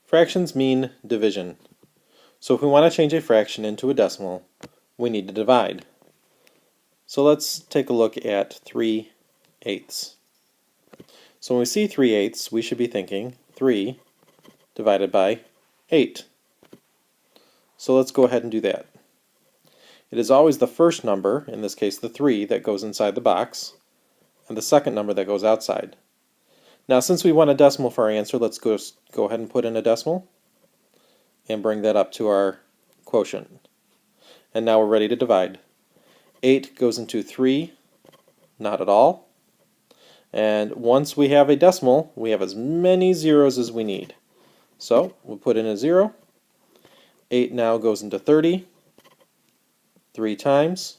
Fractions mean division. So if we want to change a fraction into a decimal, we need to divide. So let's take a look at 3/8. So when we see 3/8, we should be thinking 3 divided by 8. So let's go ahead and do that. It is always the first number, in this case the 3, that goes inside the box, and the second number that goes outside. Now since we want a decimal for our answer, let's go ahead and put in a decimal and bring that up to our quotient. And now we're ready to divide. 8 goes into 3, not at all. And once we have a decimal, we have as many zeros as we need. So we'll put in a 0. 8 now goes into 30, 3 times.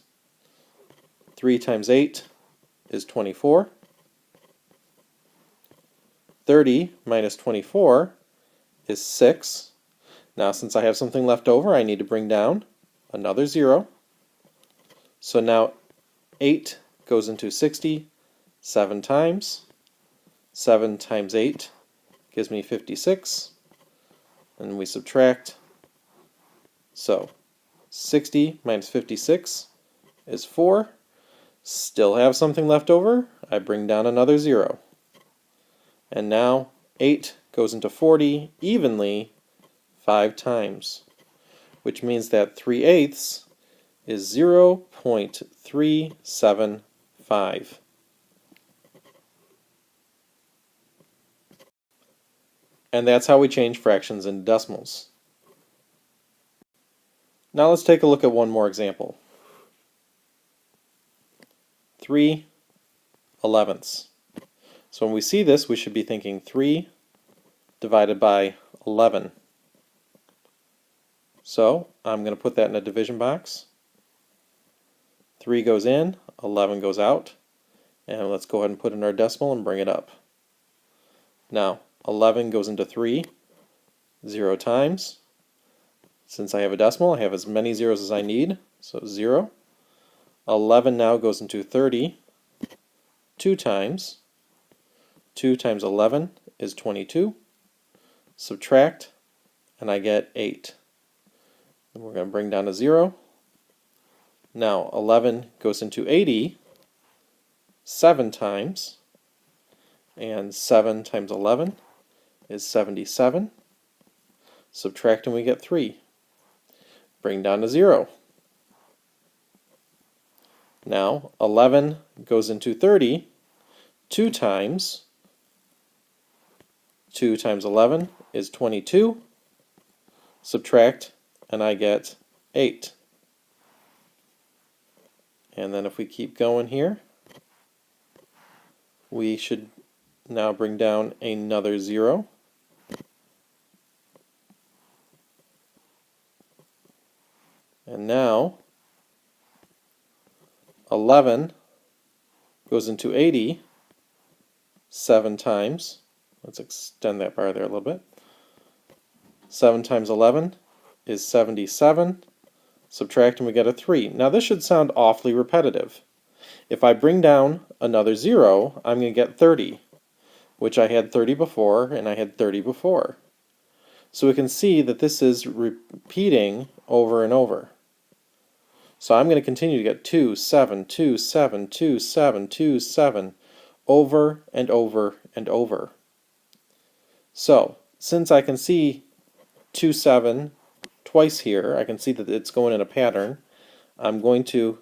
3 times 8 is 24. 30 minus 24 is 6. Now since I have something left over, I need to bring down another 0. So now 8 goes into 60 7 times. 7 times 8 gives me 56. And we subtract. So 60 minus 56 is 4. Still have something left over. I bring down another 0. And now 8 goes into 40 evenly 5 times, which means that 3/8 is 0.375. And that's how we change fractions into decimals. Now let's take a look at one more example. 3/11. So when we see this, we should be thinking 3 divided by 11. So I'm going to put that in a division box. 3 goes in, 11 goes out, and let's go ahead and put in our decimal and bring it up. Now 11 goes into 3, 0 times. Since I have a decimal, I have as many zeros as I need, so 0. 11 now goes into 30, 2 times. 2 times 11 is 22. Subtract, and I get 8. And we're going to bring down a 0. Now 11 goes into 80 7 times, and 7 times 11 is 77. Subtract and we get 3. Bring down a 0. Now 11 goes into 30 2 times. 2 times 11 is 22. Subtract and I get 8. And then if we keep going here, we should now bring down another 0. And now 11 goes into 80 7 times. Let's extend that bar there a little bit. 7 times 11 is 77. Subtract and we get a 3. Now this should sound awfully repetitive. If I bring down another 0, I'm going to get 30, which I had 30 before and I had 30 before. So we can see that this is repeating over and over. So I'm going to continue to get 2, 7, 2, 7, 2, 7, 2, 7 over and over and over. So since I can see 2, 7 twice here, I can see that it's going in a pattern. I'm going to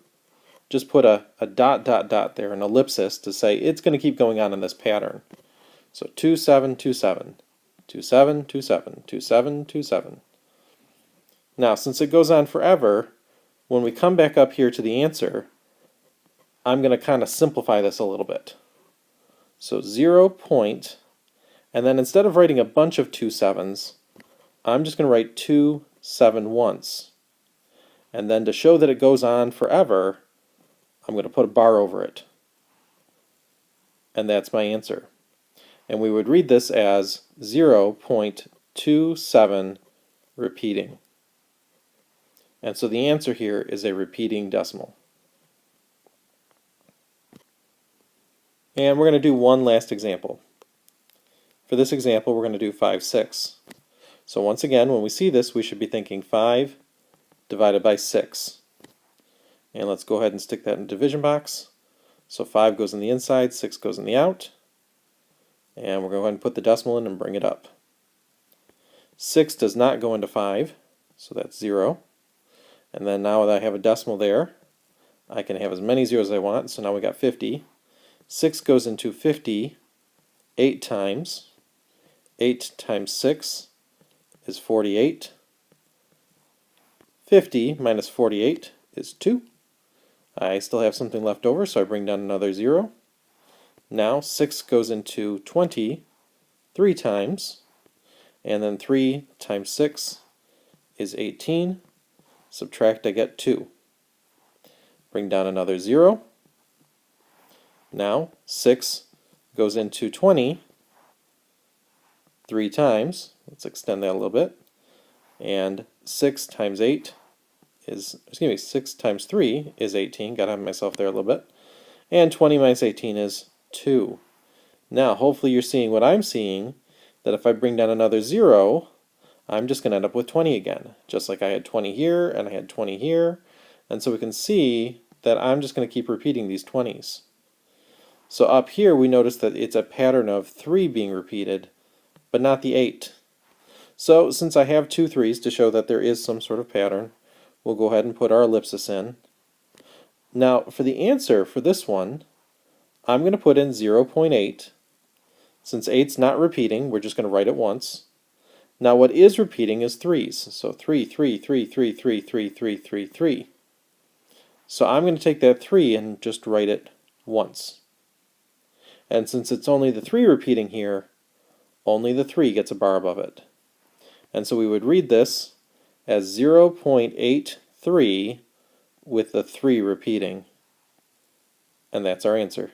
just put a dot, dot, dot there, an ellipsis, to say it's going to keep going on in this pattern. So 2, 7, 2, 7, 2, 7, 2, 7, 2, 7, 2, 7. Now, since it goes on forever, when we come back up here to the answer, I'm going to kind of simplify this a little bit. So 0 point, and then instead of writing a bunch of 2 7s, I'm just going to write 2 7 once. And then to show that it goes on forever, I'm going to put a bar over it. And that's my answer. And we would read this as 0.27 repeating. And so the answer here is a repeating decimal. And we're going to do one last example. For this example, we're going to do 5/6. So once again, when we see this, we should be thinking 5 divided by 6. And let's go ahead and stick that in the division box. So 5 goes in the inside, 6 goes in the out. And we're going to go ahead and put the decimal in and bring it up. 6 does not go into 5, so that's 0. And then now that I have a decimal there, I can have as many zeros as I want, so now we got 50. 6 goes into 50 8 times. 8 times 6 is 48. 50 minus 48 is 2. I still have something left over, so I bring down another 0. Now 6 goes into 20 3 times, and then 3 times 6 is 18. Subtract, I get 2. Bring down another 0. Now 6 goes into 20 3 times. Let's extend that a little bit. And 6 times 8 is, 6 times 3 is 18. Got to have myself there a little bit. And 20 minus 18 is 2. Now, hopefully you're seeing what I'm seeing, that if I bring down another 0, I'm just going to end up with 20 again. Just like I had 20 here, and I had 20 here. And so we can see that I'm just going to keep repeating these 20s. So up here we notice that it's a pattern of 3 being repeated, but not the 8. So since I have 2 3s to show that there is some sort of pattern, we'll go ahead and put our ellipsis in. Now for the answer for this one, I'm going to put in 0.8. Since 8's not repeating, we're just going to write it once. Now what is repeating is 3's. So 3, 3, 3, 3, 3, 3, 3, 3, 3. So I'm going to take that 3 and just write it once. And since it's only the 3 repeating here, only the 3 gets a bar above it. And so we would read this as 0.83 with the 3 repeating. And that's our answer.